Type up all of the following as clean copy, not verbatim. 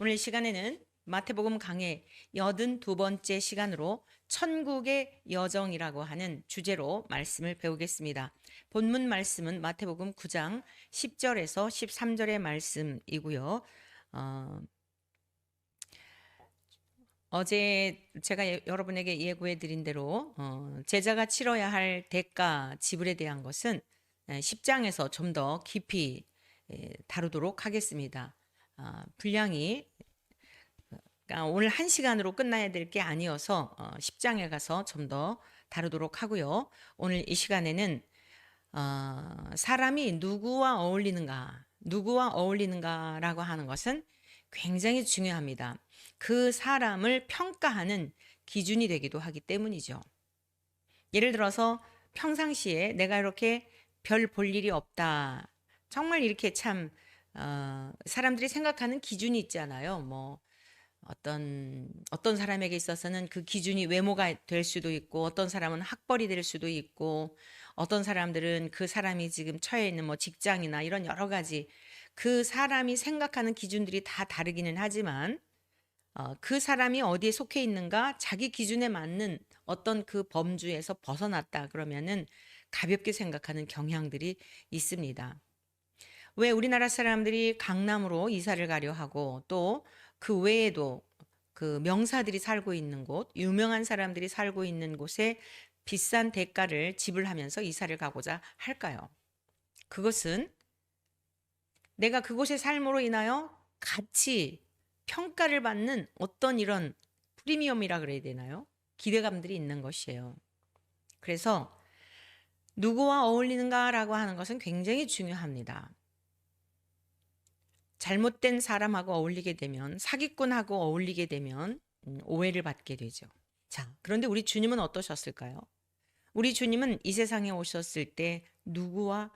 오늘 이 시간에는 마태복음 강해 82번째 시간으로 천국의 여정이라고 하는 주제로 말씀을 배우겠습니다. 본문 말씀은 마태복음 9장 10절에서 13절의 말씀이고요. 어제 제가 여러분에게 예고해 드린 대로 제자가 치러야 할 대가 지불에 대한 것은 10장에서 좀 더 깊이 다루도록 하겠습니다. 분량이 오늘 한 시간으로 끝나야 될 게 아니어서 10장에 가서 좀 더 다루도록 하고요. 오늘 이 시간에는 사람이 누구와 어울리는가라고 하는 것은 굉장히 중요합니다. 그 사람을 평가하는 기준이 되기도 하기 때문이죠. 예를 들어서 평상시에 내가 이렇게 별 볼 일이 없다. 정말 이렇게 참 사람들이 생각하는 기준이 있잖아요. 뭐 어떤 사람에게 있어서는 그 기준이 외모가 될 수도 있고, 어떤 사람은 학벌이 될 수도 있고, 어떤 사람들은 그 사람이 지금 처해 있는 뭐 직장이나 이런 여러 가지 그 사람이 생각하는 기준들이 다 다르기는 하지만 그 사람이 어디에 속해 있는가 자기 기준에 맞는 어떤 그 범주에서 벗어났다 그러면은 가볍게 생각하는 경향들이 있습니다. 왜 우리나라 사람들이 강남으로 이사를 가려 하고 또 그 외에도 그 명사들이 살고 있는 곳, 유명한 사람들이 살고 있는 곳에 비싼 대가를 지불하면서 이사를 가고자 할까요? 그것은 내가 그곳의 삶으로 인하여 같이 평가를 받는 어떤 이런 프리미엄이라 그래야 되나요? 기대감들이 있는 것이에요. 그래서 누구와 어울리는가라고 하는 것은 굉장히 중요합니다. 잘못된 사람하고 어울리게 되면, 사기꾼하고 어울리게 되면 오해를 받게 되죠. 자, 그런데 우리 주님은 어떠셨을까요? 우리 주님은 이 세상에 오셨을 때 누구와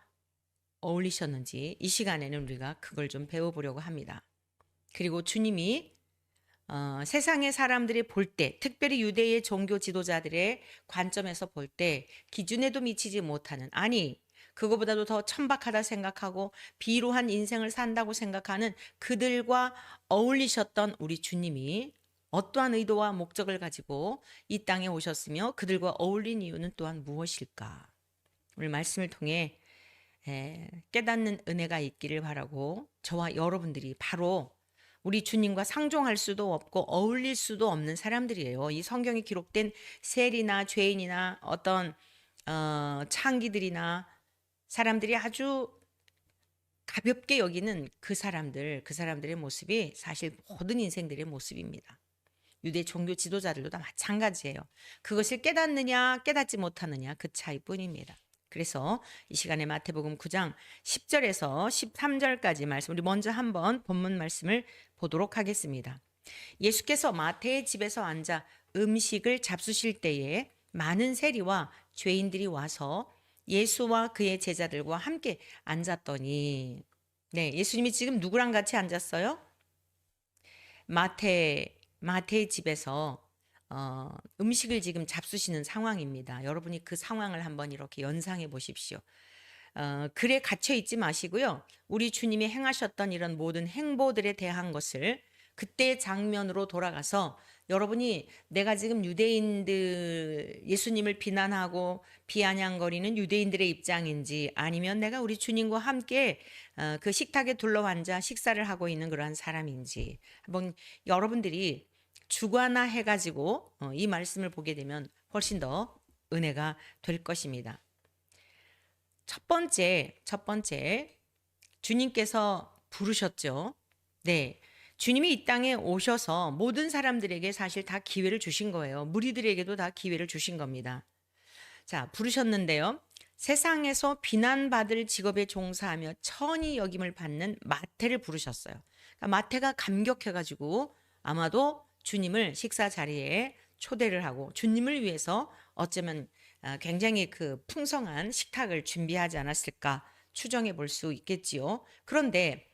어울리셨는지 이 시간에는 우리가 그걸 좀 배워보려고 합니다. 그리고 주님이 세상의 사람들이 볼 때, 특별히 유대의 종교 지도자들의 관점에서 볼 때 기준에도 미치지 못하는, 아니 그거보다도 더 천박하다 생각하고 비루한 인생을 산다고 생각하는 그들과 어울리셨던 우리 주님이 어떠한 의도와 목적을 가지고 이 땅에 오셨으며 그들과 어울린 이유는 또한 무엇일까? 오늘 말씀을 통해 깨닫는 은혜가 있기를 바라고, 저와 여러분들이 바로 우리 주님과 상종할 수도 없고 어울릴 수도 없는 사람들이에요. 이 성경에 기록된 세리나 죄인이나 어떤 창기들이나 사람들이 아주 가볍게 여기는 그 사람들의 모습이 사실 모든 인생들의 모습입니다. 유대 종교 지도자들도 다 마찬가지예요. 그것을 깨닫느냐 깨닫지 못하느냐 그 차이뿐입니다. 그래서 이 시간에 마태복음 9장 10절에서 13절까지 말씀, 우리 먼저 한번 본문 말씀을 보도록 하겠습니다. 예수께서 마태의 집에서 앉아 음식을 잡수실 때에 많은 세리와 죄인들이 와서 예수와 그의 제자들과 함께 앉았더니, 네, 예수님이 지금 누구랑 같이 앉았어요? 마태의 집에서 음식을 지금 잡수시는 상황입니다. 여러분이 그 상황을 한번 이렇게 연상해 보십시오. 글에 갇혀 있지 마시고요. 우리 주님이 행하셨던 이런 모든 행보들에 대한 것을 그때의 장면으로 돌아가서 여러분이 내가 지금 유대인들 예수님을 비난하고 비아냥거리는 유대인들의 입장인지, 아니면 내가 우리 주님과 함께 그 식탁에 둘러앉아 식사를 하고 있는 그러한 사람인지 한번 여러분들이 주관화해 가지고 이 말씀을 보게 되면 훨씬 더 은혜가 될 것입니다. 첫 번째 주님께서 부르셨죠. 네. 주님이 이 땅에 오셔서 모든 사람들에게 사실 다 기회를 주신 거예요. 무리들에게도 다 기회를 주신 겁니다. 자, 부르셨는데요. 세상에서 비난받을 직업에 종사하며 천히 여김을 받는 마태를 부르셨어요. 그러니까 마태가 감격해가지고 아마도 주님을 식사 자리에 초대를 하고 주님을 위해서 어쩌면 굉장히 그 풍성한 식탁을 준비하지 않았을까 추정해 볼 수 있겠지요. 그런데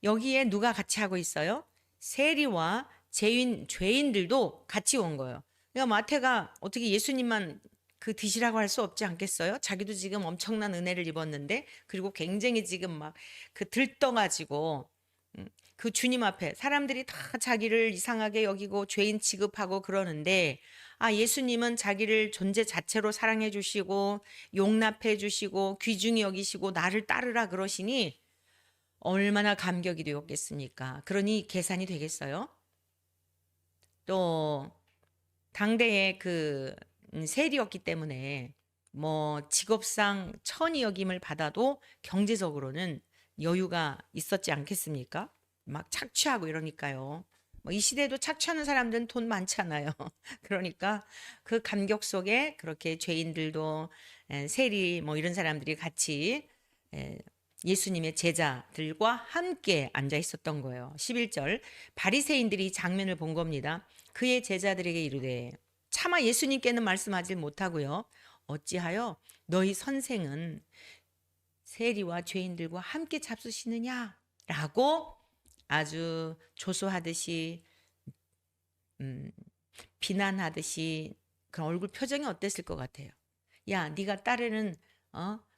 여기에 누가 같이 하고 있어요? 세리와 죄인들도 같이 온 거예요. 그러니까 마태가 어떻게 예수님만 그 드시라고 할 수 없지 않겠어요? 자기도 지금 엄청난 은혜를 입었는데, 그리고 굉장히 지금 막 그 들떠가지고 그 주님 앞에 사람들이 다 자기를 이상하게 여기고 죄인 취급하고 그러는데 예수님은 자기를 존재 자체로 사랑해 주시고 용납해 주시고 귀중히 여기시고 나를 따르라 그러시니 얼마나 감격이 되었겠습니까? 그러니 계산이 되겠어요? 또 당대의 그 세리였기 때문에 뭐 직업상 천이 여김을 받아도 경제적으로는 여유가 있었지 않겠습니까? 막 착취하고 이러니까요. 뭐 이 시대에도 착취하는 사람들은 돈 많잖아요. 그러니까 그 감격 속에 그렇게 죄인들도 세리 뭐 이런 사람들이 같이 예수님의 제자들과 함께 앉아 있었던 거예요. 11절 바리새인들이 이 장면을 본 겁니다. 그의 제자들에게 이르되 차마 예수님께는 말씀하지 못하고요. 어찌하여 너희 선생은 세리와 죄인들과 함께 잡수시느냐? 라고 아주 조소하듯이 비난하듯이 그 얼굴 표정이 어땠을 것 같아요. 야, 네가 따르는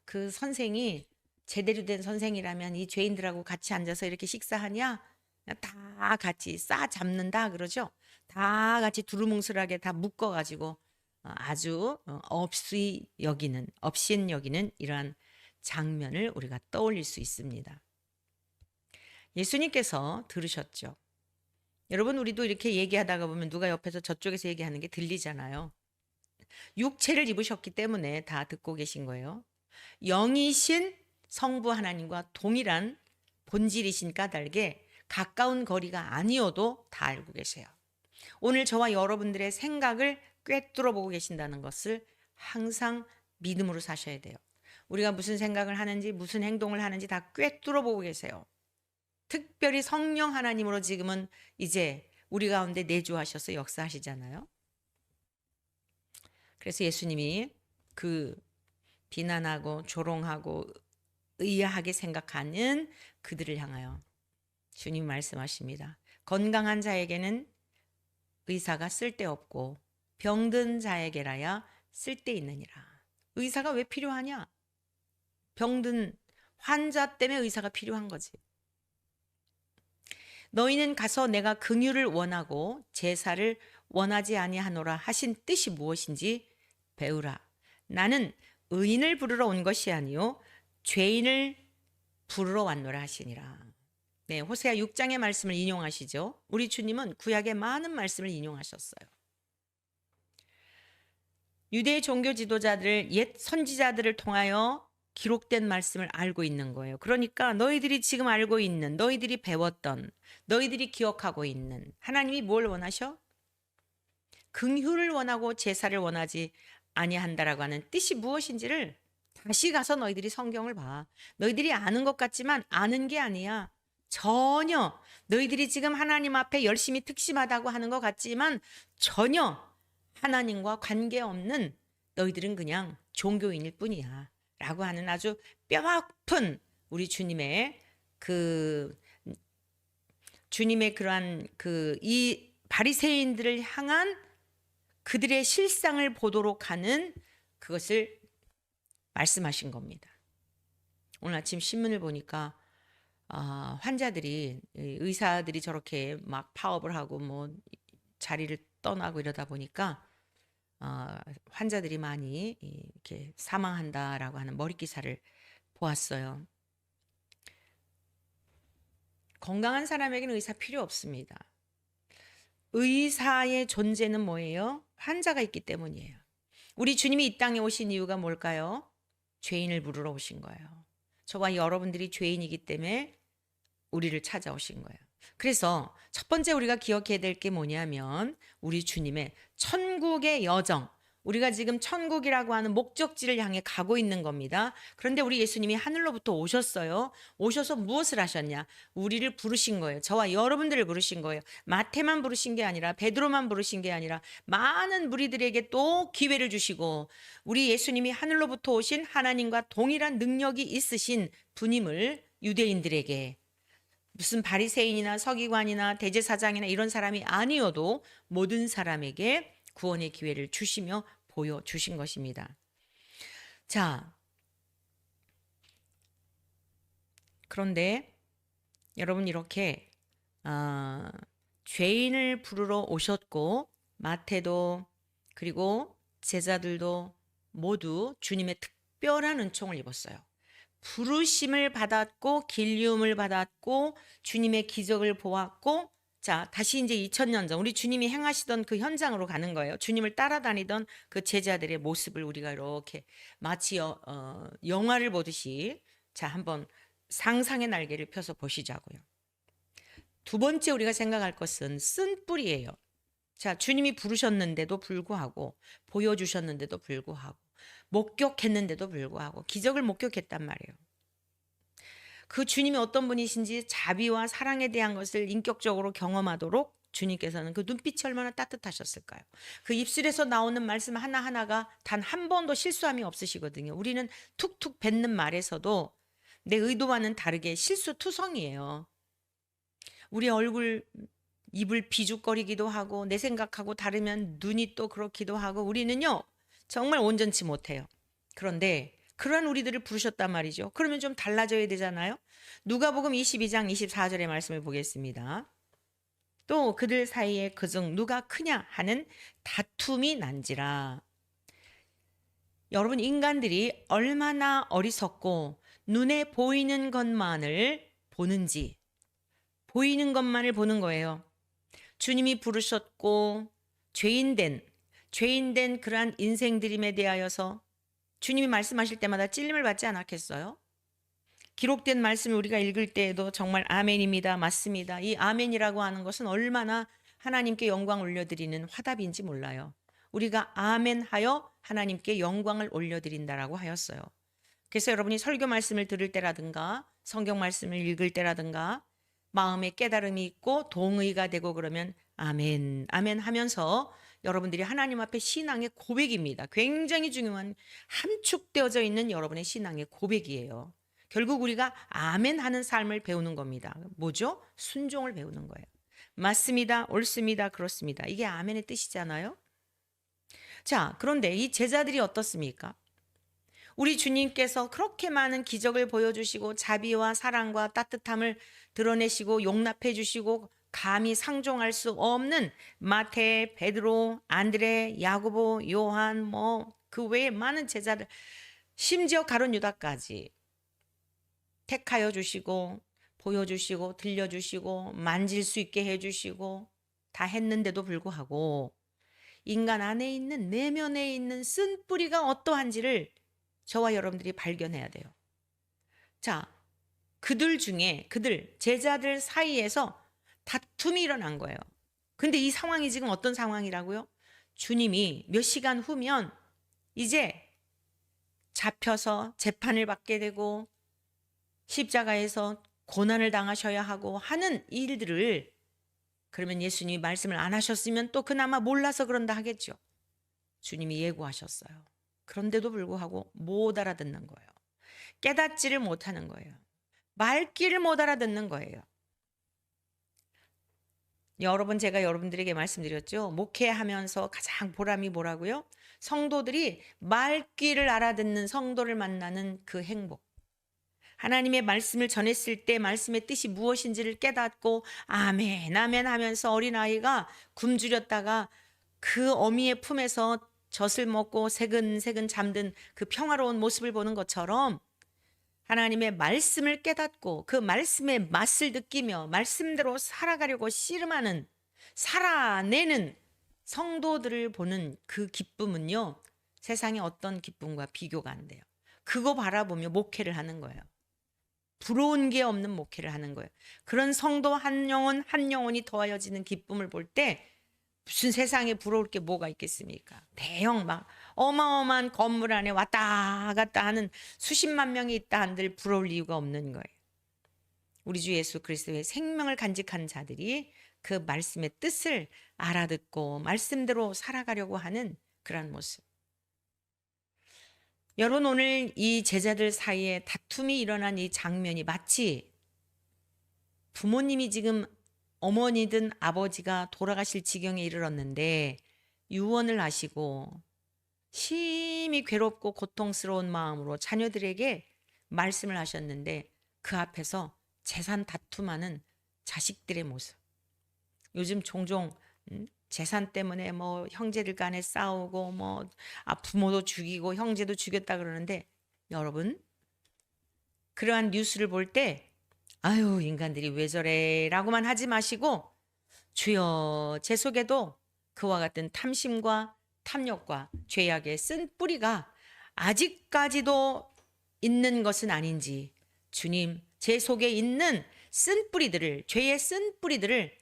그 선생이 제대로 된 선생이라면 이 죄인들하고 같이 앉아서 이렇게 식사하냐? 다 같이 싸 잡는다 그러죠. 다 같이 두루뭉술하게 다 묶어가지고 아주 업신 여기는 이러한 장면을 우리가 떠올릴 수 있습니다. 예수님께서 들으셨죠. 여러분 우리도 이렇게 얘기하다가 보면 누가 옆에서 저쪽에서 얘기하는 게 들리잖아요. 육체를 입으셨기 때문에 다 듣고 계신 거예요. 영이신 성부 하나님과 동일한 본질이신 까닭에 가까운 거리가 아니어도 다 알고 계세요. 오늘 저와 여러분들의 생각을 꿰뚫어 보고 계신다는 것을 항상 믿음으로 사셔야 돼요. 우리가 무슨 생각을 하는지 무슨 행동을 하는지 다 꿰뚫어 보고 계세요. 특별히 성령 하나님으로 지금은 이제 우리 가운데 내주하셔서 역사하시잖아요. 그래서 예수님이 그 비난하고 조롱하고 의아하게 생각하는 그들을 향하여 주님 말씀하십니다. 건강한 자에게는 의사가 쓸데없고 병든 자에게라야 쓸데있느니라. 의사가 왜 필요하냐? 병든 환자 때문에 의사가 필요한 거지. 너희는 가서 내가 긍휼을 원하고 제사를 원하지 아니하노라 하신 뜻이 무엇인지 배우라. 나는 의인을 부르러 온 것이 아니요 죄인을 부르러 왔노라 하시니라. 네, 호세아 6장의 말씀을 인용하시죠. 우리 주님은 구약의 많은 말씀을 인용하셨어요. 유대 종교 지도자들, 옛 선지자들을 통하여 기록된 말씀을 알고 있는 거예요. 그러니까 너희들이 지금 알고 있는, 너희들이 배웠던, 너희들이 기억하고 있는 하나님이 뭘 원하셔? 긍휼을 원하고 제사를 원하지 아니한다라고 하는 뜻이 무엇인지를 다시 가서 너희들이 성경을 봐. 너희들이 아는 것 같지만 아는 게 아니야. 전혀 너희들이 지금 하나님 앞에 열심히 특심하다고 하는 것 같지만 전혀 하나님과 관계없는 너희들은 그냥 종교인일 뿐이야. 라고 하는 아주 뼈아픈 우리 주님의 그러한 이 바리새인들을 향한 그들의 실상을 보도록 하는 그것을 말씀하신 겁니다. 오늘 아침 신문을 보니까 환자들이 의사들이 저렇게 막 파업을 하고 뭐 자리를 떠나고 이러다 보니까 환자들이 많이 이렇게 사망한다라고 하는 머리 기사를 보았어요. 건강한 사람에게는 의사 필요 없습니다. 의사의 존재는 뭐예요? 환자가 있기 때문이에요. 우리 주님이 이 땅에 오신 이유가 뭘까요? 죄인을 부르러 오신 거예요. 저와 여러분들이 죄인이기 때문에 우리를 찾아오신 거예요. 그래서 첫 번째 우리가 기억해야 될 게 뭐냐면 우리 주님의 천국의 여정, 우리가 지금 천국이라고 하는 목적지를 향해 가고 있는 겁니다. 그런데 우리 예수님이 하늘로부터 오셨어요. 오셔서 무엇을 하셨냐? 우리를 부르신 거예요. 저와 여러분들을 부르신 거예요. 마태만 부르신 게 아니라 베드로만 부르신 게 아니라 많은 무리들에게 또 기회를 주시고 우리 예수님이 하늘로부터 오신 하나님과 동일한 능력이 있으신 분임을 유대인들에게 무슨 바리새인이나 서기관이나 대제사장이나 이런 사람이 아니어도 모든 사람에게 구원의 기회를 주시며 보여주신 것입니다. 자, 그런데 여러분 이렇게 아, 죄인을 부르러 오셨고 마태도 그리고 제자들도 모두 주님의 특별한 은총을 입었어요. 부르심을 받았고 길리움을 받았고 주님의 기적을 보았고 자, 다시 이제 2000년 전 우리 주님이 행하시던 그 현장으로 가는 거예요. 주님을 따라다니던 그 제자들의 모습을 우리가 이렇게 마치 영화를 보듯이 자, 한번 상상의 날개를 펴서 보시자고요. 두 번째 우리가 생각할 것은 쓴뿌리예요. 자, 주님이 부르셨는데도 불구하고 보여주셨는데도 불구하고 목격했는데도 불구하고 기적을 목격했단 말이에요. 그 주님이 어떤 분이신지 자비와 사랑에 대한 것을 인격적으로 경험하도록 주님께서는 그 눈빛이 얼마나 따뜻하셨을까요? 그 입술에서 나오는 말씀 하나하나가 단 한 번도 실수함이 없으시거든요. 우리는 툭툭 뱉는 말에서도 내 의도와는 다르게 실수투성이에요. 우리 얼굴 입을 비죽거리기도 하고 내 생각하고 다르면 눈이 또 그렇기도 하고 우리는요 정말 온전치 못해요. 그런데 그러한 우리들을 부르셨단 말이죠. 그러면 좀 달라져야 되잖아요. 누가복음 22장 24절의 말씀을 보겠습니다. 또 그들 사이에 그중 누가 크냐 하는 다툼이 난지라. 여러분 인간들이 얼마나 어리석고 눈에 보이는 것만을 보는지 보이는 것만을 보는 거예요. 주님이 부르셨고 죄인된 그러한 인생들임에 대하여서 주님이 말씀하실 때마다 찔림을 받지 않았겠어요? 기록된 말씀을 우리가 읽을 때에도 정말 아멘입니다. 맞습니다. 이 아멘이라고 하는 것은 얼마나 하나님께 영광 올려드리는 화답인지 몰라요. 우리가 아멘하여 하나님께 영광을 올려드린다라고 하였어요. 그래서 여러분이 설교 말씀을 들을 때라든가 성경 말씀을 읽을 때라든가 마음에 깨달음이 있고 동의가 되고 그러면 아멘, 아멘 하면서 여러분들이 하나님 앞에 신앙의 고백입니다. 굉장히 중요한 함축되어져 있는 여러분의 신앙의 고백이에요. 결국 우리가 아멘 하는 삶을 배우는 겁니다. 뭐죠? 순종을 배우는 거예요. 맞습니다. 옳습니다. 그렇습니다. 이게 아멘의 뜻이잖아요. 자, 그런데 이 제자들이 어떻습니까? 우리 주님께서 그렇게 많은 기적을 보여주시고 자비와 사랑과 따뜻함을 드러내시고 용납해 주시고 감히 상종할 수 없는 마태, 베드로, 안드레, 야고보, 요한 그 외에 많은 제자들 심지어 가룟 유다까지 택하여 주시고 보여주시고 들려주시고 만질 수 있게 해주시고 다 했는데도 불구하고 인간 안에 있는 내면에 있는 쓴뿌리가 어떠한지를 저와 여러분들이 발견해야 돼요. 자, 그들 제자들 사이에서 다툼이 일어난 거예요. 근데 이 상황이 지금 어떤 상황이라고요? 주님이 몇 시간 후면 이제 잡혀서 재판을 받게 되고 십자가에서 고난을 당하셔야 하고 하는 일들을 그러면 예수님이 말씀을 안 하셨으면 또 그나마 몰라서 그런다 하겠죠. 주님이 예고하셨어요. 그런데도 불구하고 못 알아듣는 거예요. 깨닫지를 못하는 거예요. 말귀를 못 알아듣는 거예요. 여러 번 제가 여러분들에게 말씀드렸죠. 목회하면서 가장 보람이 뭐라고요? 성도들이 말귀를 알아듣는 성도를 만나는 그 행복. 하나님의 말씀을 전했을 때 말씀의 뜻이 무엇인지를 깨닫고 아멘 아멘 하면서 어린아이가 굶주렸다가 그 어미의 품에서 젖을 먹고 새근새근 잠든 그 평화로운 모습을 보는 것처럼 하나님의 말씀을 깨닫고 그 말씀의 맛을 느끼며 말씀대로 살아가려고 씨름하는 살아내는 성도들을 보는 그 기쁨은요 세상의 어떤 기쁨과 비교가 안 돼요. 그거 바라보며 목회를 하는 거예요. 부러운 게 없는 목회를 하는 거예요. 그런 성도 한 영혼 한 영혼이 더하여지는 기쁨을 볼 때 무슨 세상에 부러울 게 뭐가 있겠습니까? 대형 막 어마어마한 건물 안에 왔다 갔다 하는 수십만 명이 있다 한들 부러울 이유가 없는 거예요. 우리 주 예수 그리스도의 생명을 간직한 자들이 그 말씀의 뜻을 알아듣고 말씀대로 살아가려고 하는 그런 모습. 여러분 오늘 이 제자들 사이에 다툼이 일어난 이 장면이 마치 부모님이 지금 어머니든 아버지가 돌아가실 지경에 이르렀는데 유언을 하시고 심히 괴롭고 고통스러운 마음으로 자녀들에게 말씀을 하셨는데 그 앞에서 재산 다툼하는 자식들의 모습. 요즘 종종 재산 때문에 뭐 형제들 간에 싸우고 뭐 부모도 죽이고 형제도 죽였다 그러는데, 여러분 그러한 뉴스를 볼 때 아유 인간들이 왜 저래라고만 하지 마시고, 주여 제 속에도 그와 같은 탐심과 탐욕과 죄악의 쓴 뿌리가 아직까지도 있는 것은 아닌지, 주님 제 속에 있는 쓴 뿌리들을, 죄의 쓴 뿌리들을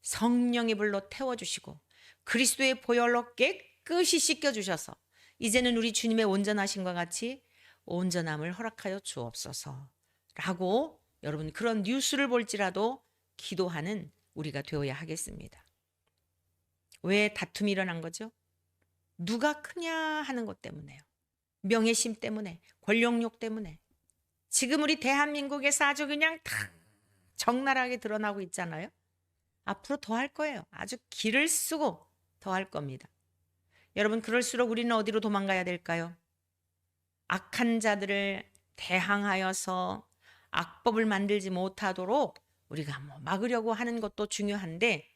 성령의 불로 태워주시고 그리스도의 보혈로 깨끗이 씻겨주셔서 이제는 우리 주님의 온전하심과 같이 온전함을 허락하여 주옵소서 라고, 여러분 그런 뉴스를 볼지라도 기도하는 우리가 되어야 하겠습니다. 왜 다툼이 일어난 거죠? 누가 크냐 하는 것 때문에요. 명예심 때문에, 권력욕 때문에. 지금 우리 대한민국에서 아주 그냥 다 적나라하게 드러나고 있잖아요. 앞으로 더 할 거예요. 아주 기를 쓰고 더 할 겁니다. 여러분 그럴수록 우리는 어디로 도망가야 될까요? 악한 자들을 대항하여서 악법을 만들지 못하도록 우리가 뭐 막으려고 하는 것도 중요한데,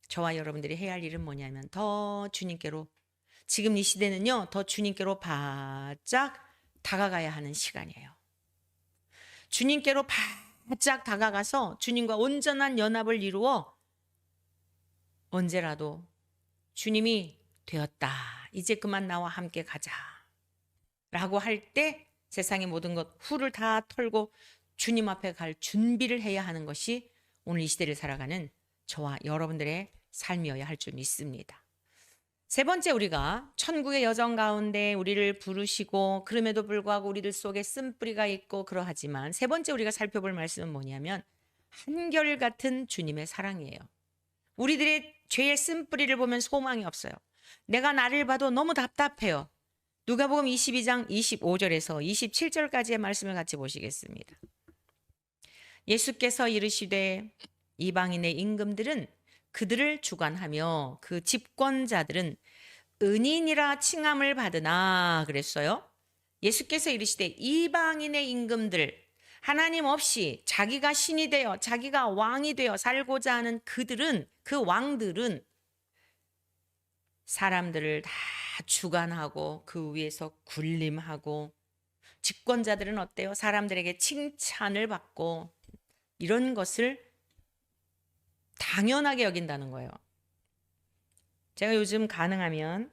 저와 여러분들이 해야 할 일은 뭐냐면 더 주님께로, 지금 이 시대는요 더 주님께로 바짝 다가가야 하는 시간이에요. 주님께로 바짝 다가가서 주님과 온전한 연합을 이루어 언제라도 주님이 되었다, 이제 그만 나와 함께 가자 라고 할 때 세상의 모든 것 후를 다 털고 주님 앞에 갈 준비를 해야 하는 것이 오늘 이 시대를 살아가는 저와 여러분들의 삶이어야 할 줄 믿습니다. 세 번째, 우리가 천국의 여정 가운데 우리를 부르시고 그럼에도 불구하고 우리들 속에 쓴뿌리가 있고 그러하지만, 세 번째 우리가 살펴볼 말씀은 뭐냐면 한결같은 주님의 사랑이에요. 우리들의 죄의 쓴뿌리를 보면 소망이 없어요. 내가 나를 봐도 너무 답답해요. 누가복음 22장 25절에서 27절까지의 말씀을 같이 보시겠습니다. 예수께서 이르시되 이방인의 임금들은 그들을 주관하며 그 집권자들은 은인이라 칭함을 받으나 그랬어요. 예수께서 이르시되 이방인의 임금들, 하나님 없이 자기가 신이 되어 자기가 왕이 되어 살고자 하는 그들은, 그 왕들은 사람들을 다 주관하고 그 위에서 군림하고, 집권자들은 어때요? 사람들에게 칭찬을 받고 이런 것을 당연하게 여긴다는 거예요. 제가 요즘 가능하면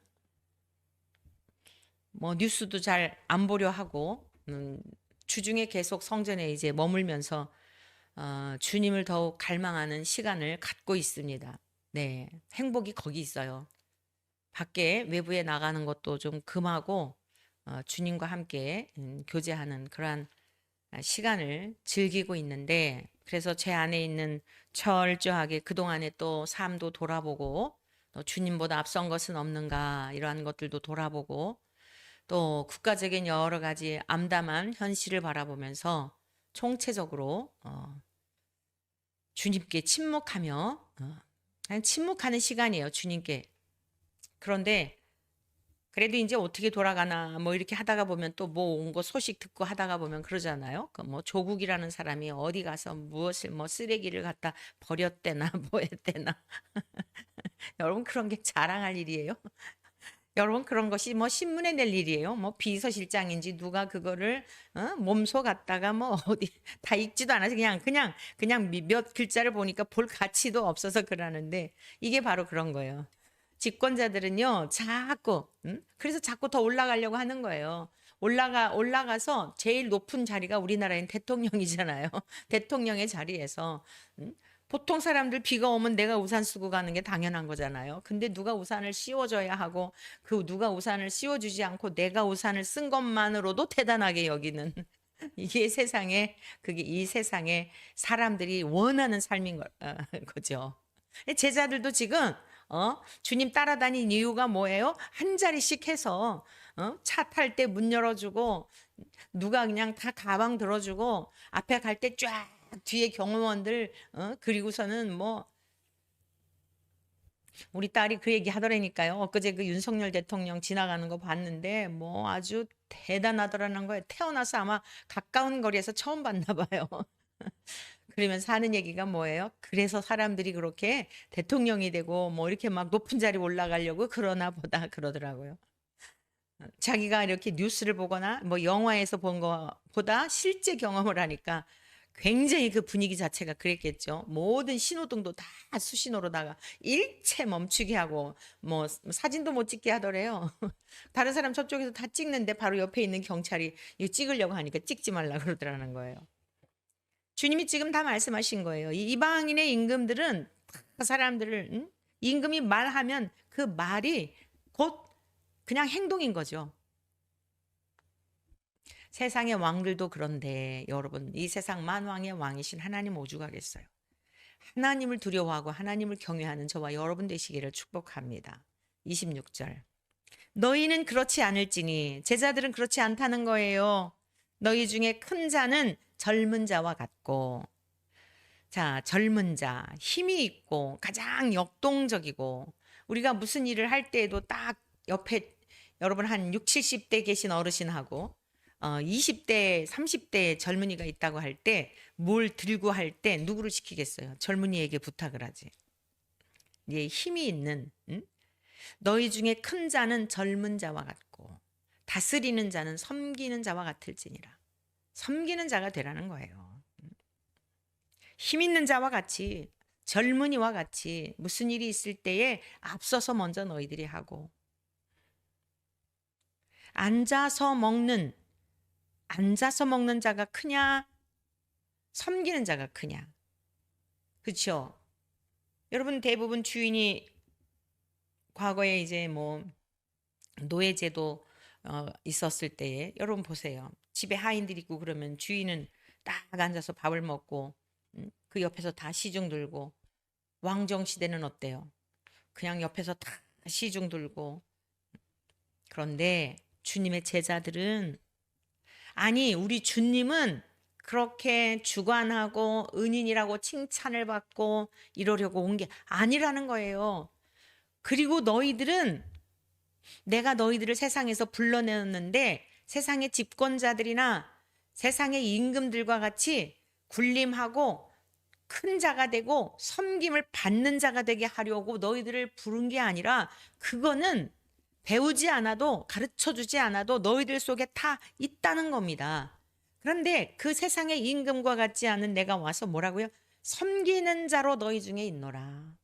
뭐 뉴스도 잘 안 보려 하고 주중에 계속 성전에 이제 머물면서 주님을 더욱 갈망하는 시간을 갖고 있습니다. 네, 행복이 거기 있어요. 밖에 외부에 나가는 것도 좀 금하고 주님과 함께 교제하는 그러한 시간을 즐기고 있는데, 그래서 제 안에 있는 철저하게 그동안에 또 삶도 돌아보고, 또 주님보다 앞선 것은 없는가 이러한 것들도 돌아보고, 또 국가적인 여러 가지 암담한 현실을 바라보면서 총체적으로 주님께 침묵하며 그냥 침묵하는 시간이에요, 주님께. 그런데 그래도 이제 어떻게 돌아가나 뭐 이렇게 하다가 보면 또 뭐 온 거 소식 듣고 하다가 보면 그러잖아요. 그 뭐 조국이라는 사람이 어디 가서 무엇을 뭐 쓰레기를 갖다 버렸대나 뭐 했대나. 여러분 그런 게 자랑할 일이에요? 여러분 그런 것이 뭐 신문에 낼 일이에요? 뭐 비서실장인지 누가 그거를 몸소 갖다가 뭐 어디 다 읽지도 않아서 그냥 몇 글자를 보니까 볼 가치도 없어서 그러는데, 이게 바로 그런 거예요. 집권자들은요 자꾸 그래서 자꾸 더 올라가려고 하는 거예요. 올라가서 제일 높은 자리가 우리나라엔 대통령이잖아요. 대통령의 자리에서 보통 사람들 비가 오면 내가 우산 쓰고 가는 게 당연한 거잖아요. 근데 누가 우산을 씌워줘야 하고, 그 누가 우산을 씌워주지 않고 내가 우산을 쓴 것만으로도 대단하게 여기는 이게 그게 이 세상에 사람들이 원하는 삶인 거죠. 제자들도 지금 주님 따라다닌 이유가 뭐예요? 한 자리씩 해서 차 탈 때 문 열어주고, 누가 그냥 다 가방 들어주고, 앞에 갈 때 쫙 뒤에 경호원들 그리고서는 뭐 우리 딸이 그 얘기 하더라니까요. 엊그제 그 윤석열 대통령 지나가는 거 봤는데 뭐 아주 대단하더라는 거예요. 태어나서 아마 가까운 거리에서 처음 봤나 봐요. 그러면 사는 얘기가 뭐예요? 그래서 사람들이 그렇게 대통령이 되고 뭐 이렇게 막 높은 자리 올라가려고 그러나 보다 그러더라고요. 자기가 이렇게 뉴스를 보거나 뭐 영화에서 본 거보다 실제 경험을 하니까 굉장히 그 분위기 자체가 그랬겠죠. 모든 신호등도 다 수신호로다가 일체 멈추게 하고 뭐 사진도 못 찍게 하더래요. 다른 사람 저쪽에서 다 찍는데 바로 옆에 있는 경찰이 이거 찍으려고 하니까 찍지 말라 그러더라는 거예요. 주님이 지금 다 말씀하신 거예요. 이 이방인의 임금들은 다 사람들을 임금이 말하면 그 말이 곧 그냥 행동인 거죠. 세상의 왕들도 그런데 여러분 이 세상 만왕의 왕이신 하나님 오죽하겠어요. 하나님을 두려워하고 하나님을 경외하는 저와 여러분 되시기를 축복합니다. 26절. 너희는 그렇지 않을지니 제자들은 그렇지 않다는 거예요. 너희 중에 큰 자는 젊은 자와 같고 자, 젊은 자, 힘이 있고 가장 역동적이고 우리가 무슨 일을 할 때에도 딱 옆에 여러분 한 6, 70대 계신 어르신하고 20대, 30대 젊은이가 있다고 할 때 뭘 들고 할 때 누구를 시키겠어요? 젊은이에게 부탁을 하지. 예, 힘이 있는 너희 중에 큰 자는 젊은 자와 같고 다스리는 자는 섬기는 자와 같을지니라. 섬기는 자가 되라는 거예요. 힘 있는 자와 같이 젊은이와 같이 무슨 일이 있을 때에 앞서서 먼저 너희들이 하고 앉아서 먹는 자가 크냐 섬기는 자가 크냐 그렇죠? 여러분 대부분 주인이 과거에 이제 뭐 노예제도 있었을 때에 여러분 보세요. 집에 하인들이 있고 그러면 주인은 딱 앉아서 밥을 먹고 그 옆에서 다 시중 들고 왕정 시대는 어때요? 그냥 옆에서 다 시중 들고 그런데 주님의 제자들은 아니 우리 주님은 그렇게 주관하고 은인이라고 칭찬을 받고 이러려고 온 게 아니라는 거예요. 그리고 너희들은 내가 너희들을 세상에서 불러내었는데 세상의 집권자들이나 세상의 임금들과 같이 군림하고 큰 자가 되고 섬김을 받는 자가 되게 하려고 너희들을 부른 게 아니라 그거는 배우지 않아도 가르쳐 주지 않아도 너희들 속에 다 있다는 겁니다. 그런데 그 세상의 임금과 같지 않은 내가 와서 뭐라고요? 섬기는 자로 너희 중에 있노라.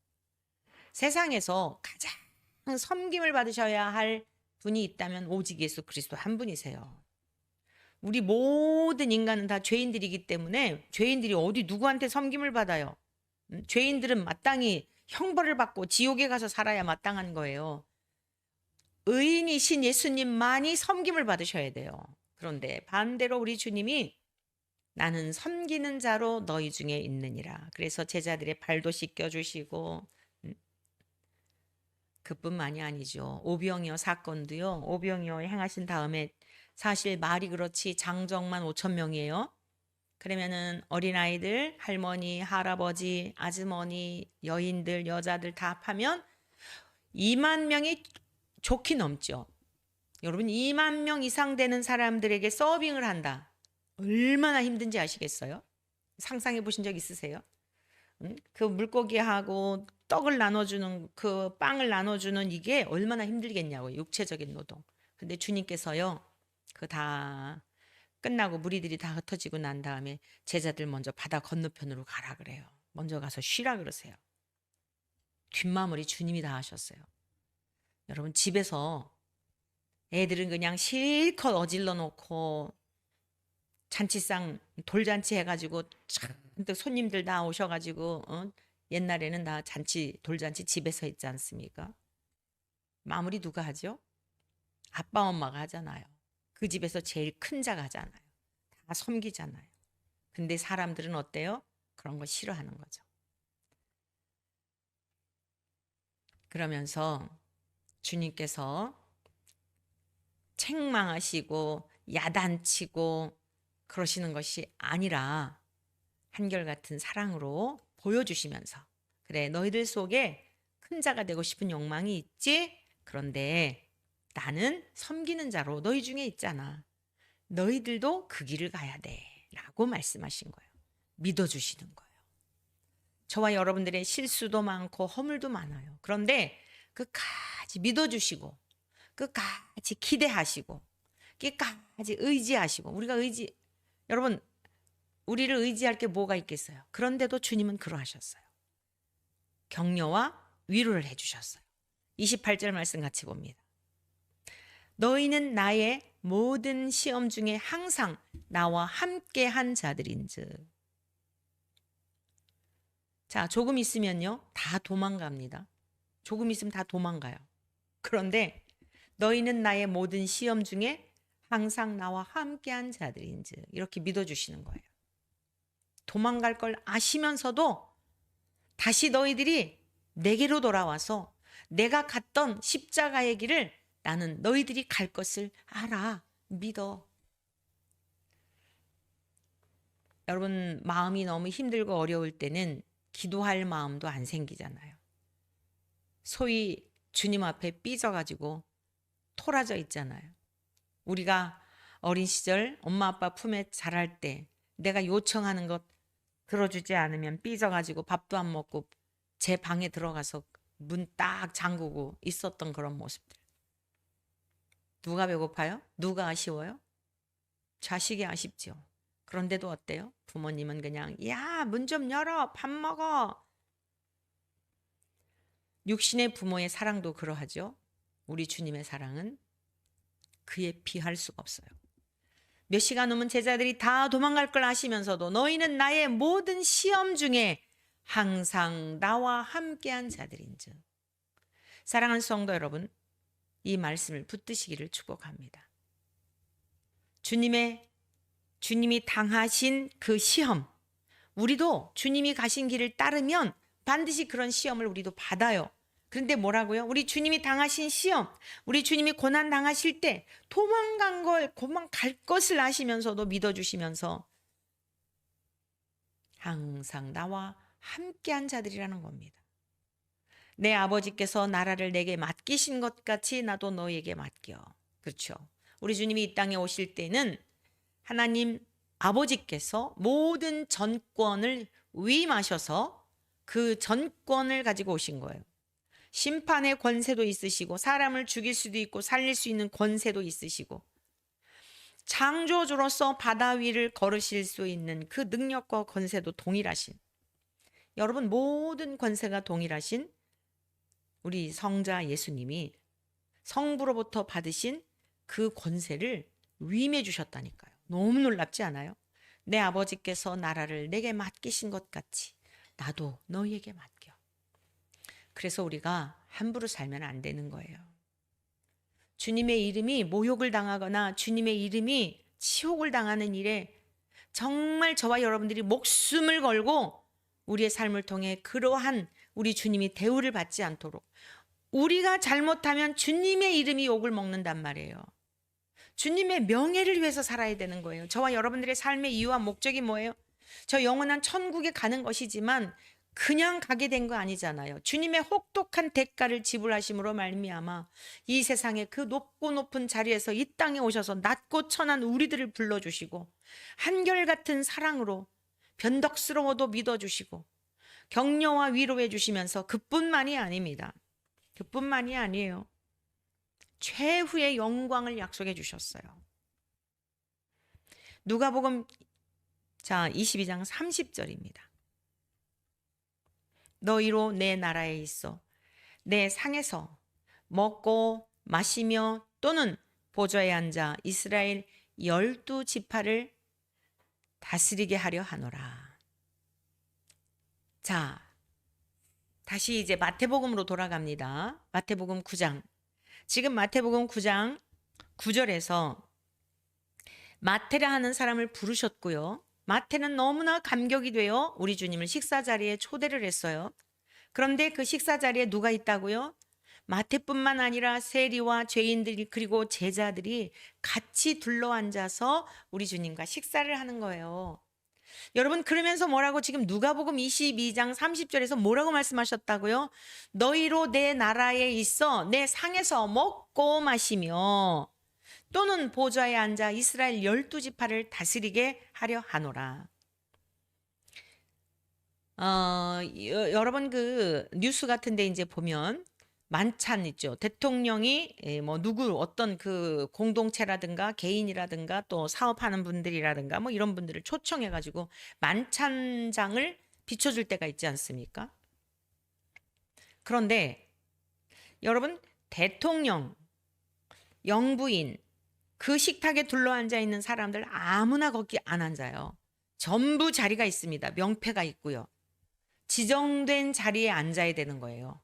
세상에서 가장 섬김을 받으셔야 할 분이 있다면 오직 예수 그리스도 한 분이세요. 우리 모든 인간은 다 죄인들이기 때문에 죄인들이 어디 누구한테 섬김을 받아요? 죄인들은 마땅히 형벌을 받고 지옥에 가서 살아야 마땅한 거예요. 의인이신 예수님만이 섬김을 받으셔야 돼요. 그런데 반대로 우리 주님이 나는 섬기는 자로 너희 중에 있느니라. 그래서 제자들의 발도 씻겨주시고 그뿐만이 아니죠. 오병이어 사건도요. 오병이어 행하신 다음에 사실 말이 그렇지 장정만 5천 명이에요. 그러면은 어린아이들, 할머니, 할아버지, 아주머니, 여인들, 여자들 다 합하면 2만 명이 좋게 넘죠. 여러분 2만 명 이상 되는 사람들에게 서빙을 한다. 얼마나 힘든지 아시겠어요? 상상해 보신 적 있으세요? 그 물고기하고 떡을 나눠주는 그 빵을 나눠주는 이게 얼마나 힘들겠냐고요. 육체적인 노동. 근데 주님께서요. 그 다 끝나고 무리들이 다 흩어지고 난 다음에 제자들 먼저 바다 건너편으로 가라 그래요. 먼저 가서 쉬라 그러세요. 뒷마무리 주님이 다 하셨어요. 여러분 집에서 애들은 그냥 실컷 어질러 놓고 잔치상 돌잔치 해가지고 잔뜩 손님들 다 오셔가지고 옛날에는 다 잔치 돌잔치 집에서 했지 않습니까? 마무리 누가 하죠? 아빠 엄마가 하잖아요. 그 집에서 제일 큰 자가 하잖아요. 다 섬기잖아요. 근데 사람들은 어때요? 그런 거 싫어하는 거죠. 그러면서 주님께서 책망하시고 야단치고 그러시는 것이 아니라 한결같은 사랑으로 보여주시면서 그래 너희들 속에 큰 자가 되고 싶은 욕망이 있지? 그런데 나는 섬기는 자로 너희 중에 있잖아. 너희들도 그 길을 가야 돼 라고 말씀하신 거예요. 믿어주시는 거예요. 저와 여러분들의 실수도 많고 허물도 많아요. 그런데 끝까지 믿어주시고 끝까지 기대하시고 끝까지 의지하시고 여러분 우리를 의지할 게 뭐가 있겠어요? 그런데도 주님은 그러하셨어요. 격려와 위로를 해주셨어요. 28절 말씀 같이 봅니다. 너희는 나의 모든 시험 중에 항상 나와 함께한 자들인즉. 자, 조금 있으면요 다 도망갑니다. 조금 있으면 다 도망가요. 그런데 너희는 나의 모든 시험 중에 항상 나와 함께한 자들인즉 이렇게 믿어주시는 거예요. 도망갈 걸 아시면서도 다시 너희들이 내게로 돌아와서 내가 갔던 십자가의 길을 나는 너희들이 갈 것을 알아. 믿어. 여러분 마음이 너무 힘들고 어려울 때는 기도할 마음도 안 생기잖아요. 소위 주님 앞에 삐져가지고 토라져 있잖아요. 우리가 어린 시절 엄마 아빠 품에 자랄 때 내가 요청하는 것 들어주지 않으면 삐져가지고 밥도 안 먹고 제 방에 들어가서 문 딱 잠그고 있었던 그런 모습들. 누가 배고파요? 누가 아쉬워요? 자식이 아쉽죠. 그런데도 어때요? 부모님은 그냥 야, 문 좀 열어. 밥 먹어. 육신의 부모의 사랑도 그러하죠. 우리 주님의 사랑은 그에 비할 수가 없어요. 몇 시간 후면 제자들이 다 도망갈 걸 아시면서도 너희는 나의 모든 시험 중에 항상 나와 함께한 자들인즉. 사랑하는 성도 여러분, 이 말씀을 붙드시기를 축복합니다. 주님이 당하신 그 시험, 우리도 주님이 가신 길을 따르면 반드시 그런 시험을 우리도 받아요. 그런데 뭐라고요? 우리 주님이 당하신 시험, 우리 주님이 고난 당하실 때 도망갈 것을 아시면서도 믿어주시면서 항상 나와 함께한 자들이라는 겁니다. 내 아버지께서 나라를 내게 맡기신 것 같이 나도 너에게 맡겨. 그렇죠. 우리 주님이 이 땅에 오실 때는 하나님 아버지께서 모든 전권을 위임하셔서 그 전권을 가지고 오신 거예요. 심판의 권세도 있으시고 사람을 죽일 수도 있고 살릴 수 있는 권세도 있으시고 창조주로서 바다 위를 걸으실 수 있는 그 능력과 권세도 동일하신, 여러분 모든 권세가 동일하신 우리 성자 예수님이 성부로부터 받으신 그 권세를 위임해 주셨다니까요. 너무 놀랍지 않아요? 내 아버지께서 나라를 내게 맡기신 것 같이 나도 너희에게 맡겨. 그래서 우리가 함부로 살면 안 되는 거예요. 주님의 이름이 모욕을 당하거나 주님의 이름이 치욕을 당하는 일에 정말 저와 여러분들이 목숨을 걸고 우리의 삶을 통해 그러한 우리 주님이 대우를 받지 않도록, 우리가 잘못하면 주님의 이름이 욕을 먹는단 말이에요. 주님의 명예를 위해서 살아야 되는 거예요. 저와 여러분들의 삶의 이유와 목적이 뭐예요? 저 영원한 천국에 가는 것이지만 그냥 가게 된 거 아니잖아요. 주님의 혹독한 대가를 지불하심으로 말미암아 이 세상의 그 높고 높은 자리에서 이 땅에 오셔서 낮고 천한 우리들을 불러주시고 한결같은 사랑으로 변덕스러워도 믿어주시고 격려와 위로해 주시면서 그뿐만이 아닙니다. 그뿐만이 아니에요. 최후의 영광을 약속해 주셨어요. 누가복음 22장 30절입니다. 너희로 내 나라에 있어 내 상에서 먹고 마시며 또는 보좌에 앉아 이스라엘 12지파를 다스리게 하려 하노라. 자, 다시 이제 마태복음으로 돌아갑니다. 마태복음 9장. 지금 마태복음 9장 9절에서 마태라 하는 사람을 부르셨고요. 마태는 너무나 감격이 되어 우리 주님을 식사 자리에 초대를 했어요. 그런데 그 식사 자리에 누가 있다고요? 마태뿐만 아니라 세리와 죄인들이 그리고 제자들이 같이 둘러앉아서 우리 주님과 식사를 하는 거예요. 여러분, 그러면서 뭐라고 지금 누가복음 22장 30절에서 뭐라고 말씀하셨다고요? 너희로 내 나라에 있어 내 상에서 먹고 마시며 또는 보좌에 앉아 이스라엘 12지파를 다스리게 하려 하노라. 여러 번 그 뉴스 같은 데 인제 보면 만찬 있죠. 대통령이 뭐 누구 어떤 그 공동체라든가 개인이라든가 또 사업하는 분들이라든가 뭐 이런 분들을 초청해 가지고 만찬장을 비춰줄 때가 있지 않습니까? 그런데 여러분, 대통령, 영부인, 그 식탁에 둘러앉아 있는 사람들 아무나 거기 안 앉아요. 전부 자리가 있습니다. 명패가 있고요. 지정된 자리에 앉아야 되는 거예요.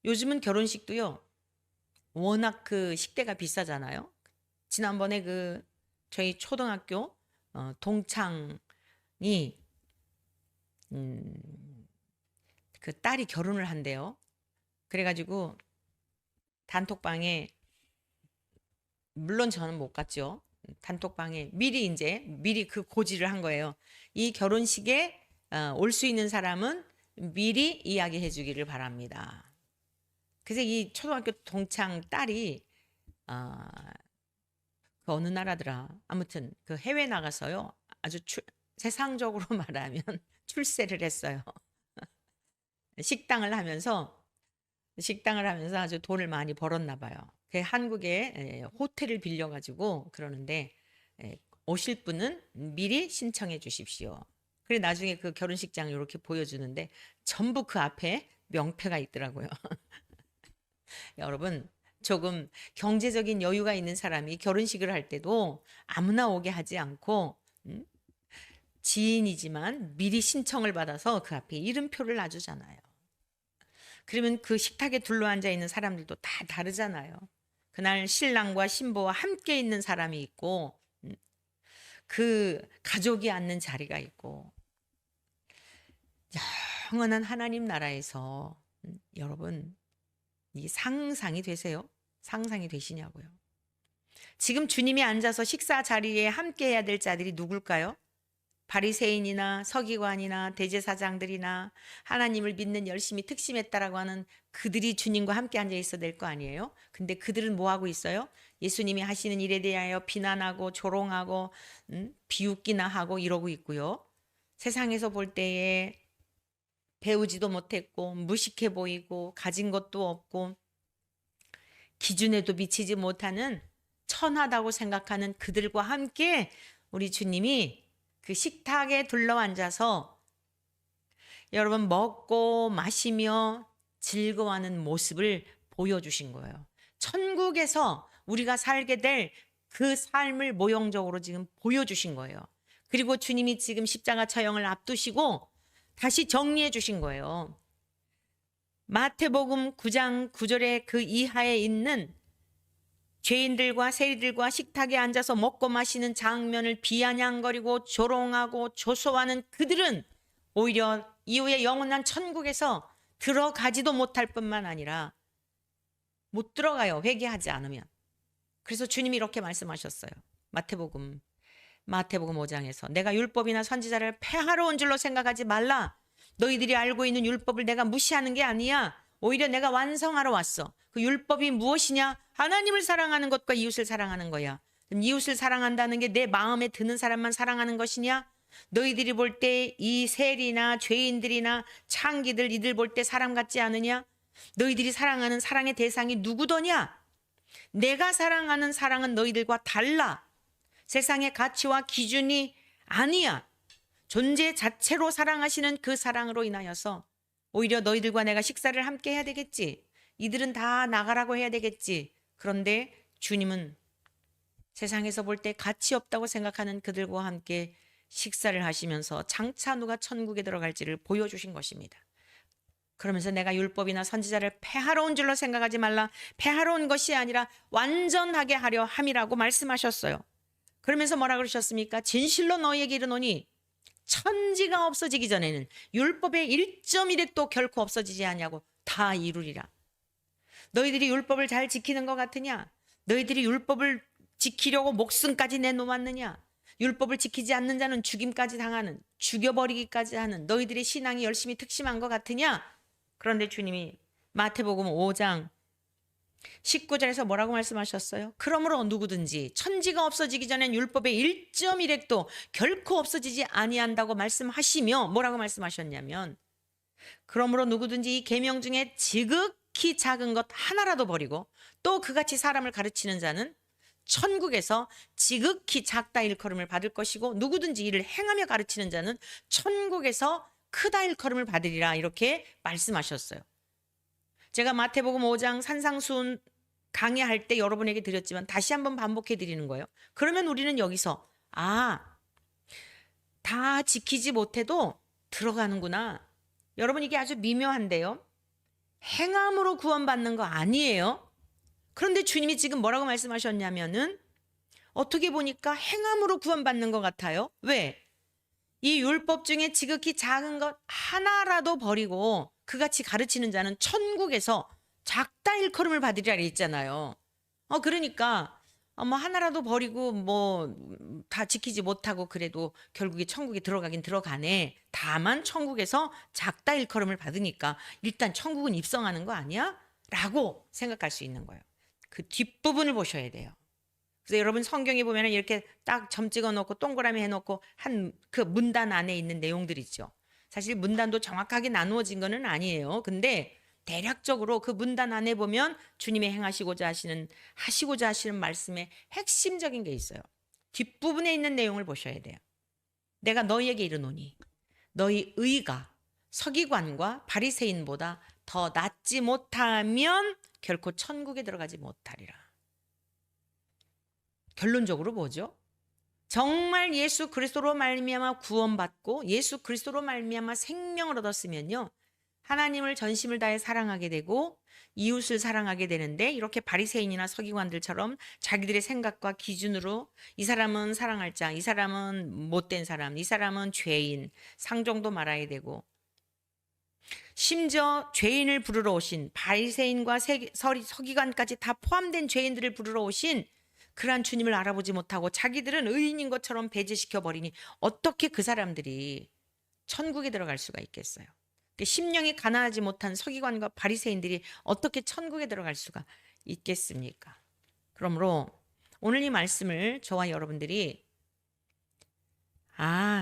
요즘은 결혼식도요, 워낙 그 식대가 비싸잖아요. 지난번에 그 저희 초등학교 동창이 음, 그 딸이 결혼을 한대요. 그래가지고 단톡방에, 물론 저는 못 갔죠. 단톡방에 미리 그 고지를 한 거예요. 이 결혼식에 올 수 있는 사람은 미리 이야기해 주기를 바랍니다. 그래서 이 초등학교 동창 딸이 어, 그 어느 나라더라. 아무튼 그 해외 나가서요. 아주 세상적으로 말하면 출세를 했어요. 식당을 하면서 아주 돈을 많이 벌었나 봐요. 그 한국에 호텔을 빌려가지고 그러는데 오실 분은 미리 신청해 주십시오. 그래 나중에 그 결혼식장 이렇게 보여주는데 전부 그 앞에 명패가 있더라고요. 여러분, 조금 경제적인 여유가 있는 사람이 결혼식을 할 때도 아무나 오게 하지 않고 지인이지만 미리 신청을 받아서 그 앞에 이름표를 놔주잖아요. 그러면 그 식탁에 둘러앉아 있는 사람들도 다 다르잖아요. 그날 신랑과 신부와 함께 있는 사람이 있고 그 가족이 앉는 자리가 있고, 영원한 하나님 나라에서 여러분, 이 상상이 되세요? 상상이 되시냐고요? 지금 주님이 앉아서 식사 자리에 함께 해야 될 자들이 누굴까요? 바리새인이나 서기관이나 대제사장들이나 하나님을 믿는 열심히 특심했다라고 하는 그들이 주님과 함께 앉아 있어야 될 거 아니에요? 근데 그들은 뭐 하고 있어요? 예수님이 하시는 일에 대하여 비난하고 조롱하고 비웃기나 하고 이러고 있고요. 세상에서 볼 때에 배우지도 못했고 무식해 보이고 가진 것도 없고 기준에도 미치지 못하는 천하다고 생각하는 그들과 함께 우리 주님이 그 식탁에 둘러앉아서 여러분 먹고 마시며 즐거워하는 모습을 보여주신 거예요. 천국에서 우리가 살게 될 그 삶을 모형적으로 지금 보여주신 거예요. 그리고 주님이 지금 십자가 처형을 앞두시고 다시 정리해 주신 거예요. 마태복음 9장 9절에 그 이하에 있는 죄인들과 세리들과 식탁에 앉아서 먹고 마시는 장면을 비아냥거리고 조롱하고 조소하는 그들은 오히려 이후에 영원한 천국에서 들어가지도 못할 뿐만 아니라 못 들어가요. 회개하지 않으면. 그래서 주님이 이렇게 말씀하셨어요. 마태복음 5장에서 내가 율법이나 선지자를 폐하러 온 줄로 생각하지 말라. 너희들이 알고 있는 율법을 내가 무시하는 게 아니야. 오히려 내가 완성하러 왔어. 그 율법이 무엇이냐? 하나님을 사랑하는 것과 이웃을 사랑하는 거야. 이웃을 사랑한다는 게 내 마음에 드는 사람만 사랑하는 것이냐? 너희들이 볼 때 이 세리나 죄인들이나 창기들 이들 볼 때 사람 같지 않으냐? 너희들이 사랑하는 사랑의 대상이 누구더냐? 내가 사랑하는 사랑은 너희들과 달라. 세상의 가치와 기준이 아니야. 존재 자체로 사랑하시는 그 사랑으로 인하여서 오히려 너희들과 내가 식사를 함께 해야 되겠지. 이들은 다 나가라고 해야 되겠지. 그런데 주님은 세상에서 볼 때 가치 없다고 생각하는 그들과 함께 식사를 하시면서 장차 누가 천국에 들어갈지를 보여주신 것입니다. 그러면서 내가 율법이나 선지자를 폐하러 온 줄로 생각하지 말라. 폐하러 온 것이 아니라 완전하게 하려 함이라고 말씀하셨어요. 그러면서 뭐라 그러셨습니까? 진실로 너희에게 이르노니 천지가 없어지기 전에는 율법의 1.1획도 결코 없어지지 않냐고 다 이루리라. 너희들이 율법을 잘 지키는 것 같으냐? 너희들이 율법을 지키려고 목숨까지 내놓았느냐? 율법을 지키지 않는 자는 죽임까지 당하는, 죽여버리기까지 하는 너희들의 신앙이 열심히 특심한 것 같으냐? 그런데 주님이 마태복음 5장 19절에서 뭐라고 말씀하셨어요? 그러므로 누구든지 천지가 없어지기 전엔 율법의 1.1획도 결코 없어지지 아니한다고 말씀하시며 뭐라고 말씀하셨냐면 그러므로 누구든지 이 계명 중에 지극히 작은 것 하나라도 버리고 또 그같이 사람을 가르치는 자는 천국에서 지극히 작다 일컬음을 받을 것이고 누구든지 이를 행하며 가르치는 자는 천국에서 크다 일컬음을 받으리라 이렇게 말씀하셨어요. 제가 마태복음 5장 산상수훈 강의할 때 여러분에게 드렸지만 다시 한번 반복해 드리는 거예요. 그러면 우리는 여기서 다 지키지 못해도 들어가는구나. 여러분 이게 아주 미묘한데요. 행함으로 구원받는 거 아니에요. 그런데 주님이 지금 뭐라고 말씀하셨냐면은 어떻게 보니까 행함으로 구원받는 것 같아요. 왜? 이 율법 중에 지극히 작은 것 하나라도 버리고 그같이 가르치는 자는 천국에서 작다 일컬음을 받으리라 했잖아요. 그러니까 뭐 하나라도 버리고 뭐 다 지키지 못하고 그래도 결국에 천국에 들어가긴 들어가네. 다만 천국에서 작다 일컬음을 받으니까 일단 천국은 입성하는 거 아니야? 라고 생각할 수 있는 거예요. 그 뒷부분을 보셔야 돼요. 그래서 여러분 성경에 보면은 이렇게 딱 점 찍어 놓고 동그라미 해 놓고 한 그 문단 안에 있는 내용들이죠. 사실 문단도 정확하게 나누어진 거는 아니에요. 근데 대략적으로 그 문단 안에 보면 주님의 하시고자 하시는 말씀의 핵심적인 게 있어요. 뒷부분에 있는 내용을 보셔야 돼요. 내가 너희에게 이르노니 너희 의가 서기관과 바리새인보다 더 낫지 못하면 결코 천국에 들어가지 못하리라. 결론적으로 뭐죠? 정말 예수 그리스도로 말미암아 구원받고 예수 그리스도로 말미암아 생명을 얻었으면요. 하나님을 전심을 다해 사랑하게 되고 이웃을 사랑하게 되는데 이렇게 바리새인이나 서기관들처럼 자기들의 생각과 기준으로 이 사람은 사랑할 자, 이 사람은 못된 사람, 이 사람은 죄인, 상종도 말아야 되고 심지어 죄인을 부르러 오신 바리새인과 서기관까지 다 포함된 죄인들을 부르러 오신 그러한 주님을 알아보지 못하고 자기들은 의인인 것처럼 배제시켜 버리니 어떻게 그 사람들이 천국에 들어갈 수가 있겠어요? 심령이 가난하지 못한 서기관과 바리새인들이 어떻게 천국에 들어갈 수가 있겠습니까? 그러므로 오늘 이 말씀을 저와 여러분들이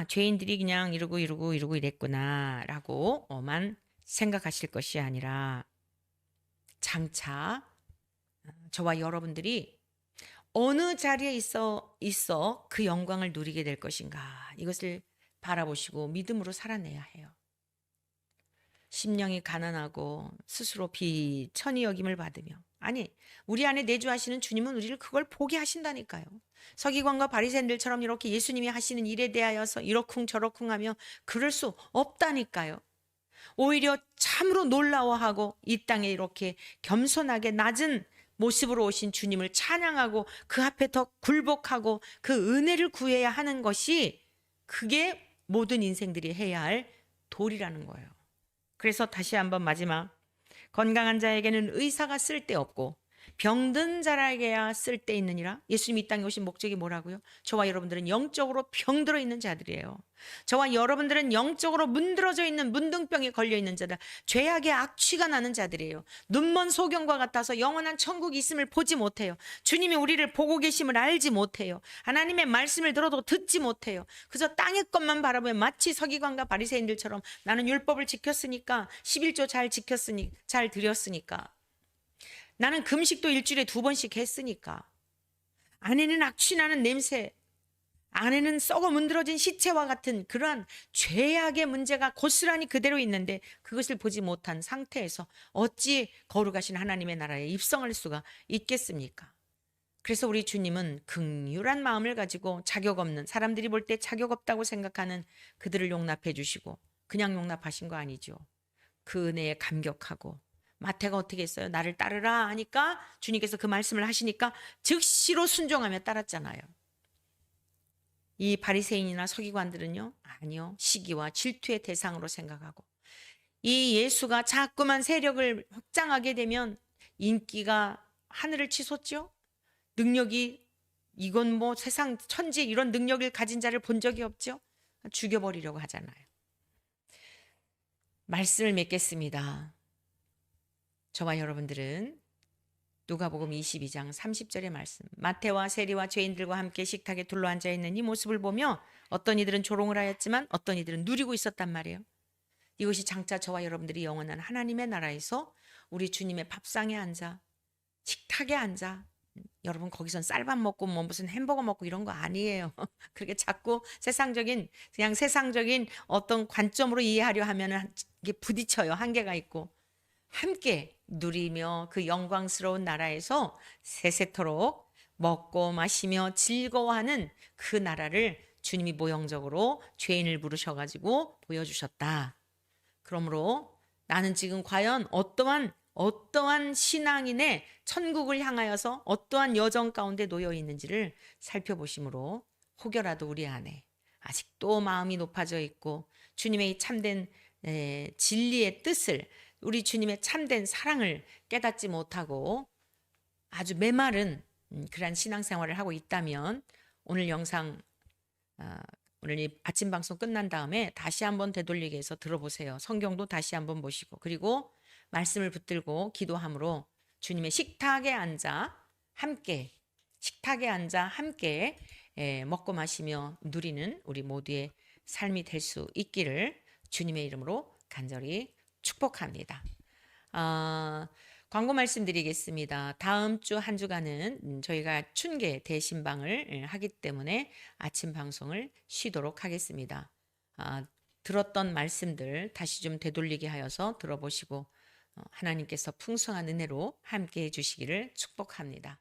죄인들이 그냥 이러고 이랬구나라고만 생각하실 것이 아니라 장차 저와 여러분들이 어느 자리에 있어 그 영광을 누리게 될 것인가 이것을 바라보시고 믿음으로 살아내야 해요. 심령이 가난하고 스스로 비천히 여김을 받으며 우리 안에 내주하시는 주님은 우리를 그걸 보게 하신다니까요. 서기관과 바리새인들처럼 이렇게 예수님이 하시는 일에 대하여서 이러쿵저러쿵 하며 그럴 수 없다니까요. 오히려 참으로 놀라워하고 이 땅에 이렇게 겸손하게 낮은 모습으로 오신 주님을 찬양하고 그 앞에 더 굴복하고 그 은혜를 구해야 하는 것이 그게 모든 인생들이 해야 할 도리라는 거예요. 그래서 다시 한번 마지막 건강한 자에게는 의사가 쓸데없고 병든 자에게야 쓸데있느니라. 예수님이 이 땅에 오신 목적이 뭐라고요? 저와 여러분들은 영적으로 병들어 있는 자들이에요. 저와 여러분들은 영적으로 문드러져 있는 문둥병에 걸려 있는 자들, 죄악의 악취가 나는 자들이에요. 눈먼 소경과 같아서 영원한 천국이 있음을 보지 못해요. 주님이 우리를 보고 계심을 알지 못해요. 하나님의 말씀을 들어도 듣지 못해요. 그저 땅의 것만 바라보며 마치 서기관과 바리새인들처럼 나는 율법을 지켰으니까 11조 잘 드렸으니까 나는 금식도 일주일에 2번씩 했으니까 안에는 악취나는 냄새, 안에는 썩어 문드러진 시체와 같은 그러한 죄악의 문제가 고스란히 그대로 있는데 그것을 보지 못한 상태에서 어찌 거룩하신 하나님의 나라에 입성할 수가 있겠습니까? 그래서 우리 주님은 긍휼한 마음을 가지고 자격 없는 사람들이 볼 때 자격 없다고 생각하는 그들을 용납해 주시고 그냥 용납하신 거 아니죠. 그 은혜에 감격하고 마태가 어떻게 했어요? 나를 따르라 하니까 주님께서 그 말씀을 하시니까 즉시로 순종하며 따랐잖아요. 이 바리새인이나 서기관들은요? 아니요. 시기와 질투의 대상으로 생각하고 이 예수가 자꾸만 세력을 확장하게 되면 인기가 하늘을 치솟죠. 능력이 이건 뭐 세상 천지 이런 능력을 가진 자를 본 적이 없죠. 죽여버리려고 하잖아요. 말씀을 맺겠습니다. 저와 여러분들은 누가복음 22장 30절의 말씀. 마태와 세리와 죄인들과 함께 식탁에 둘러앉아 있는 이 모습을 보며 어떤 이들은 조롱을 하였지만 어떤 이들은 누리고 있었단 말이에요. 이것이 장차 저와 여러분들이 영원한 하나님의 나라에서 우리 주님의 밥상에 앉아 식탁에 앉아 여러분 거기선 쌀밥 먹고 뭐 무슨 햄버거 먹고 이런 거 아니에요. 그렇게 자꾸 그냥 세상적인 어떤 관점으로 이해하려 하면은 이게 부딪혀요. 한계가 있고 함께 누리며 그 영광스러운 나라에서 세세토록 먹고 마시며 즐거워하는 그 나라를 주님이 모형적으로 죄인을 부르셔가지고 보여주셨다. 그러므로 나는 지금 과연 어떠한 신앙인의 천국을 향하여서 어떠한 여정 가운데 놓여 있는지를 살펴보심으로 혹여라도 우리 안에 아직도 마음이 높아져 있고 주님의 이 참된 진리의 뜻을 우리 주님의 참된 사랑을 깨닫지 못하고 아주 메마른 그러한 신앙생활을 하고 있다면 오늘 영상 오늘 이 아침 방송 끝난 다음에 다시 한번 되돌리게 해서 들어보세요. 성경도 다시 한번 보시고 그리고 말씀을 붙들고 기도함으로 주님의 식탁에 앉아 함께 먹고 마시며 누리는 우리 모두의 삶이 될 수 있기를 주님의 이름으로 간절히 축복합니다. 광고 말씀드리겠습니다. 다음 주 한 주간은 저희가 춘계 대신방을 하기 때문에 아침 방송을 쉬도록 하겠습니다. 들었던 말씀들 다시 좀 되돌리게 하여서 들어보시고 하나님께서 풍성한 은혜로 함께 해주시기를 축복합니다.